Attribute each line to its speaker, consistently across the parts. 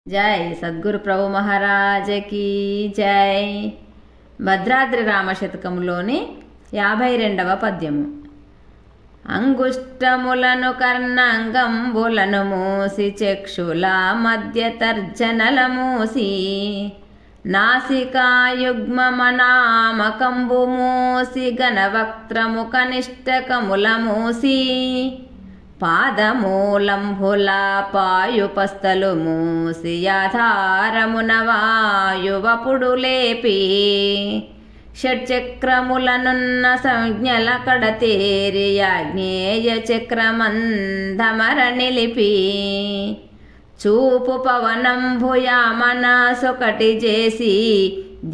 Speaker 1: జై సద్గురు ప్రభు మహారాజకి జై. భద్రాద్రి రామశతకములోని 52వ పద్యము. అంగుష్టములను కర్ణాంగంబులను మూసి చక్షుల మధ్య తర్జనల మూసి నాసికాయుగ్మనామకంబు మూసి ఘనవక్త్రము కనిష్టకముల మూసి పాదమూలంభుల పాయుపస్థలు మూసి యాధారమున వాయువపుడు లేపి షట్చక్రములనున్న సంజ్ఞల కడతేరి ఆగ్నేయ చక్రమంధమర నిలిపి చూపు పవనంభుయామనసొకటి చేసి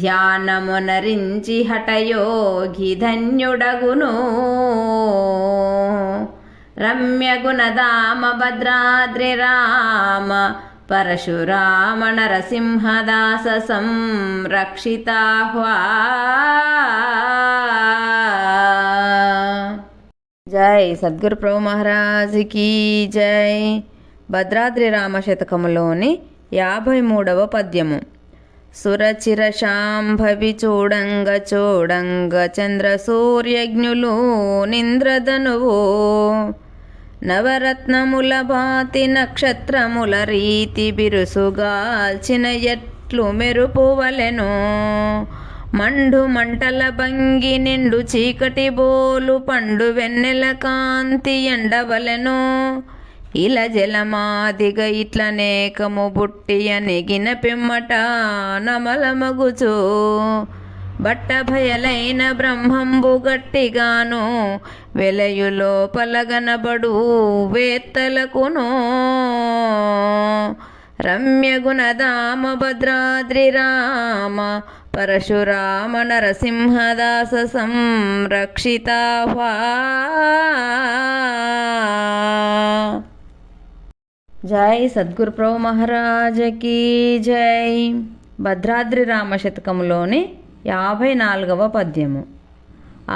Speaker 1: ధ్యానమునరించి హఠయోగి ధన్యుడగును. రమ్య గుణధామ భద్రాద్రి రామ పరశురామ నరసింహదాస సంరక్షితాహ్వా. జై సద్గురు ప్రభు మహారాజుకి జై. భద్రాద్రి రామ శతకములోని 53వ పద్యము. సురచిర శాంభవి చూడంగ చూడంగ చంద్ర సూర్యజ్ఞులు నింద్రధనువు నవరత్నముల భాతి నక్షత్రముల రీతి బిరుసుగాల్చిన ఎట్లు మెరుపువలెను. మండు మంటల భంగి నిండు చీకటి బోలు పండు వెన్నెల కాంతి ఎండవలెను. ఇల జలమాదిగ ఇట్లనేకము బుట్టియ నెగిన పిమ్మట నమలమగుచు బట్ట భయలైన బ్రహ్మంబు గట్టిగాను వెలయులో పలగనబడు వేత్తలకును. రమ్య గుణధామ భద్రాద్రి రామ పరశురామ నరసింహదాస సంరక్షితాహ్వా. జై సద్గురు ప్రభు మహారాజకి జై. భద్రాద్రి రామ శతకములోని 54వ పద్యము.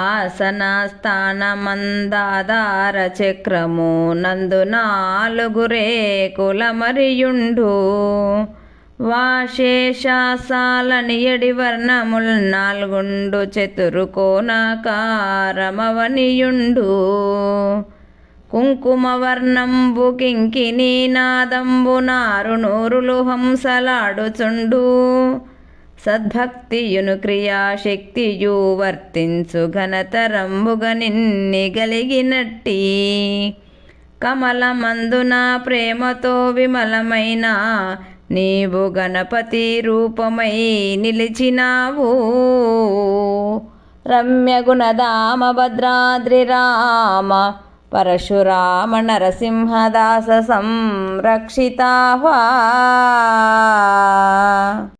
Speaker 1: ఆసన స్థాన మందాధార చక్రము నందు 4 రేకుల మరియుండు. వాశేషాసాలని ఎడి వర్ణముల్ 4 చతురుకోణాకారమవనియుండు. కుంకుమ వర్ణంబు కింకినీ నాదంబు నారు నూరులు హంసలాడుచుండు. సద్భక్తియును క్రియాశక్తియు వర్తించు ఘనతరంబుగ నిన్ని గలిగినట్టి. కమలమందున ప్రేమతో విమలమైన నీవు గణపతి రూపమై నిలిచినావు. రమ్య గుణధామ భద్రాద్రి రామ పరశురామ నరసింహదాస సంరక్షితాహ్వా.